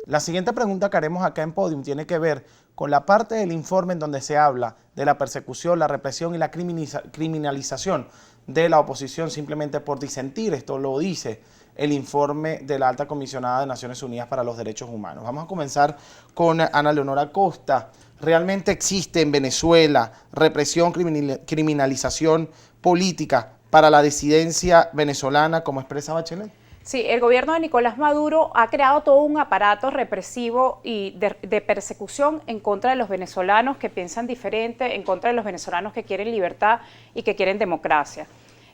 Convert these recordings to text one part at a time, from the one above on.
La siguiente pregunta que haremos acá en Podium tiene que ver con la parte del informe en donde se habla de la persecución, la represión y la criminalización de la oposición simplemente por disentir. Esto lo dice el informe de la Alta Comisionada de Naciones Unidas para los Derechos Humanos. Vamos a comenzar con Ana Leonora Costa. ¿Realmente existe en Venezuela represión, criminalización política para la disidencia venezolana como expresa Bachelet? Sí, el gobierno de Nicolás Maduro ha creado todo un aparato represivo y de persecución en contra de los venezolanos que piensan diferente, en contra de los venezolanos que quieren libertad y que quieren democracia.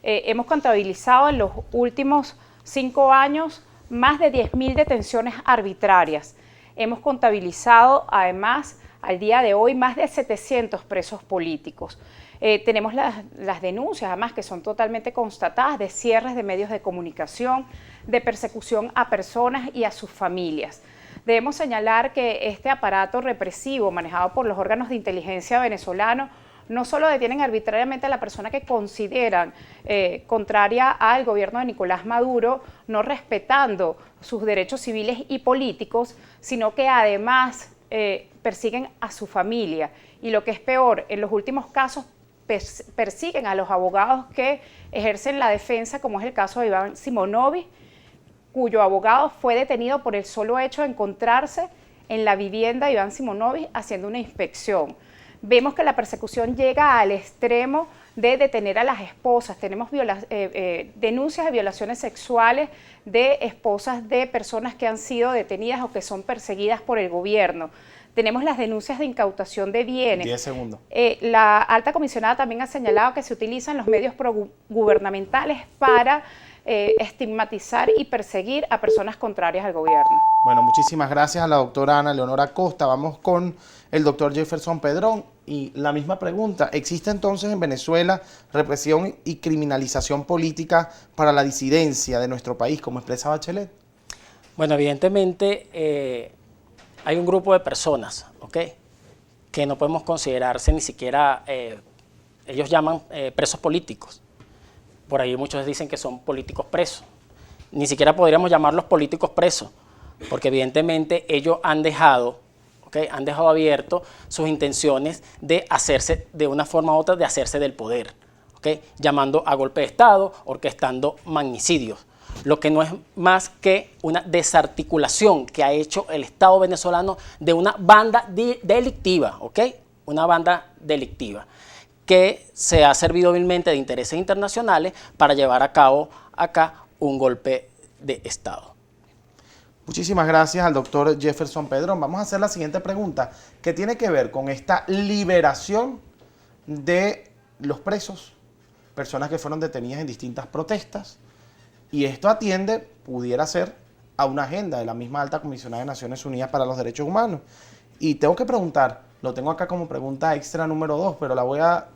Hemos contabilizado en los últimos 5 años más de 10.000 detenciones arbitrarias. Hemos contabilizado además al día de hoy más de 700 presos políticos. Tenemos las denuncias, además, que son totalmente constatadas, de cierres de medios de comunicación, de persecución a personas y a sus familias. Debemos señalar que este aparato represivo manejado por los órganos de inteligencia venezolanos no solo detienen arbitrariamente a la persona que consideran contraria al gobierno de Nicolás Maduro, no respetando sus derechos civiles y políticos, sino que además persiguen a su familia. Y lo que es peor, en los últimos casos persiguen a los abogados que ejercen la defensa, como es el caso de Iván Simonovic, cuyo abogado fue detenido por el solo hecho de encontrarse en la vivienda de Iván Simonovic haciendo una inspección. Vemos que la persecución llega al extremo de detener a las esposas. Tenemos denuncias de violaciones sexuales de esposas de personas que han sido detenidas o que son perseguidas por el gobierno. Tenemos las denuncias de incautación de bienes. 10 segundos. La alta comisionada también ha señalado que se utilizan los medios gubernamentales para estigmatizar y perseguir a personas contrarias al gobierno. Bueno, muchísimas gracias a la doctora Ana Leonora Costa. Vamos con el doctor Jefferson Pedrón y la misma pregunta. ¿Existe entonces en Venezuela represión y criminalización política para la disidencia de nuestro país, como expresa Bachelet? Bueno, evidentemente hay un grupo de personas, ¿ok?, que no podemos considerarse ni siquiera, ellos llaman presos políticos. Por ahí muchos dicen que son políticos presos. Ni siquiera podríamos llamarlos políticos presos, porque evidentemente ellos han dejado, ¿okay?, han dejado abierto sus intenciones de hacerse, de una forma u otra, de hacerse del poder, ¿okay?, llamando a golpe de Estado, orquestando magnicidios. Lo que no es más que una desarticulación que ha hecho el Estado venezolano de una banda delictiva, ¿ok? Una banda delictiva que se ha servido vilmente de intereses internacionales para llevar a cabo acá un golpe de Estado. Muchísimas gracias al doctor Jefferson Pedrón. Vamos a hacer la siguiente pregunta, que tiene que ver con esta liberación de los presos, personas que fueron detenidas en distintas protestas. Y esto atiende, pudiera ser, a una agenda de la misma Alta Comisionada de Naciones Unidas para los Derechos Humanos. Y tengo que preguntar, lo tengo acá como pregunta extra número 2, pero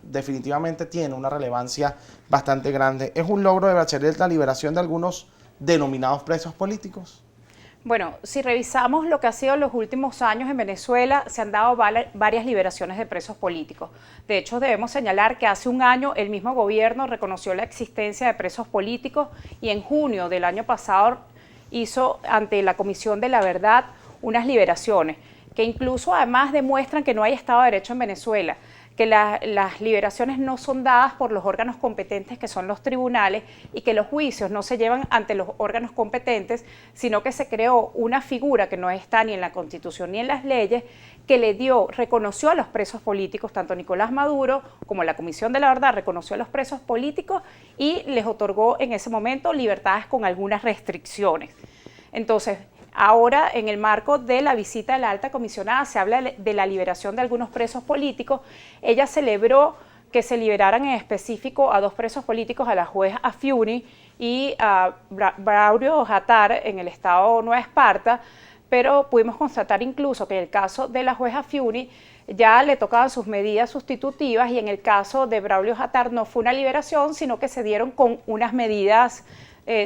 definitivamente tiene una relevancia bastante grande. ¿Es un logro de Bachelet la liberación de algunos denominados presos políticos? Bueno, si revisamos lo que ha sido los últimos años en Venezuela, se han dado varias liberaciones de presos políticos. De hecho, debemos señalar que hace un año el mismo gobierno reconoció la existencia de presos políticos y en junio del año pasado hizo ante la Comisión de la Verdad unas liberaciones que incluso además demuestran que no hay Estado de Derecho en Venezuela, que las liberaciones no son dadas por los órganos competentes que son los tribunales y que los juicios no se llevan ante los órganos competentes, sino que se creó una figura que no está ni en la Constitución ni en las leyes, que reconoció a los presos políticos, tanto Nicolás Maduro como la Comisión de la Verdad reconoció a los presos políticos y les otorgó en ese momento libertades con algunas restricciones. Entonces, ahora, en el marco de la visita de la alta comisionada, se habla de la liberación de algunos presos políticos. Ella celebró que se liberaran en específico a 2 presos políticos, a la juez Afiuni y a Braulio Jatar en el estado Nueva Esparta, pero pudimos constatar incluso que en el caso de la juez Afiuni ya le tocaban sus medidas sustitutivas, y en el caso de Braulio Jatar no fue una liberación, sino que se dieron con unas medidas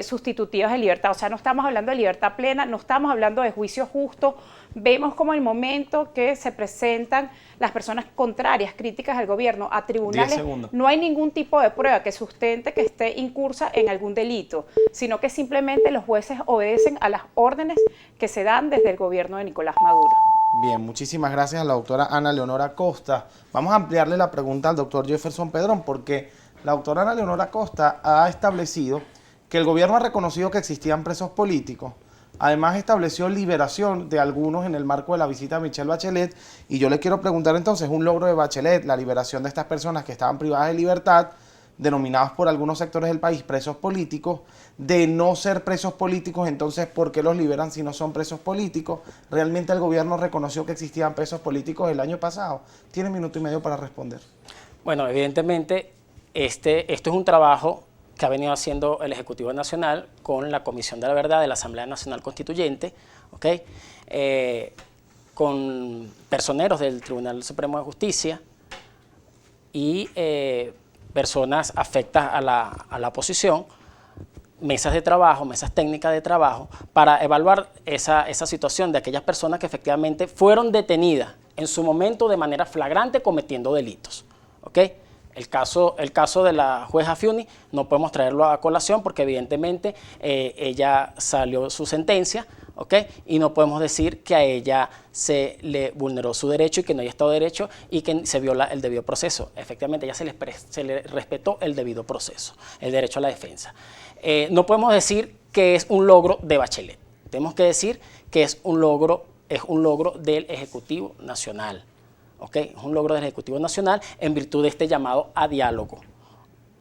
sustitutivas de libertad. O sea, no estamos hablando de libertad plena, no estamos hablando de juicio justo. Vemos como el momento que se presentan las personas contrarias, críticas al gobierno, a tribunales, no hay ningún tipo de prueba que sustente que esté incursa en algún delito, sino que simplemente los jueces obedecen a las órdenes que se dan desde el gobierno de Nicolás Maduro. Bien, muchísimas gracias a la doctora Ana Leonora Costa. Vamos a ampliarle la pregunta al doctor Jefferson Pedrón, porque la doctora Ana Leonora Costa ha establecido que el gobierno ha reconocido que existían presos políticos. Además, estableció liberación de algunos en el marco de la visita de Michelle Bachelet. Y yo le quiero preguntar entonces, un logro de Bachelet, la liberación de estas personas que estaban privadas de libertad, denominados por algunos sectores del país presos políticos. De no ser presos políticos, entonces, ¿por qué los liberan si no son presos políticos? ¿Realmente el gobierno reconoció que existían presos políticos el año pasado? Tiene 1 minuto y medio para responder. Bueno, evidentemente, esto es un trabajo que ha venido haciendo el Ejecutivo Nacional con la Comisión de la Verdad de la Asamblea Nacional Constituyente, ¿okay? Con personeros del Tribunal Supremo de Justicia y personas afectas a la oposición, mesas de trabajo, mesas técnicas de trabajo, para evaluar esa situación de aquellas personas que efectivamente fueron detenidas en su momento de manera flagrante cometiendo delitos, ¿ok? El caso de la jueza Fiuni no podemos traerlo a colación porque evidentemente ella salió su sentencia, ¿ok? Y no podemos decir que a ella se le vulneró su derecho y que no haya estado derecho y que se viola el debido proceso. Efectivamente, a ella se le respetó el debido proceso, el derecho a la defensa. No podemos decir que es un logro de Bachelet. Tenemos que decir que es un logro del Ejecutivo Nacional. ¿Okay? Es un logro del Ejecutivo Nacional en virtud de este llamado a diálogo.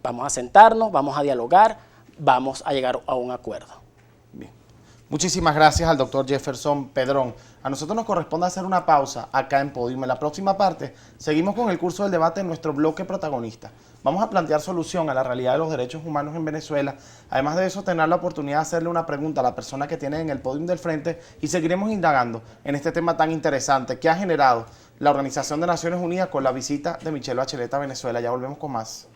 Vamos a sentarnos, vamos a dialogar, vamos a llegar a un acuerdo. Bien. Muchísimas gracias al doctor Jefferson Pedrón. A nosotros nos corresponde hacer una pausa acá en Podium. En la próxima parte seguimos con el curso del debate en nuestro bloque protagonista. Vamos a plantear solución a la realidad de los derechos humanos en Venezuela. Además de eso, tener la oportunidad de hacerle una pregunta a la persona que tiene en el Podium del frente y seguiremos indagando en este tema tan interesante que ha generado la Organización de Naciones Unidas con la visita de Michelle Bachelet a Venezuela. Ya volvemos con más.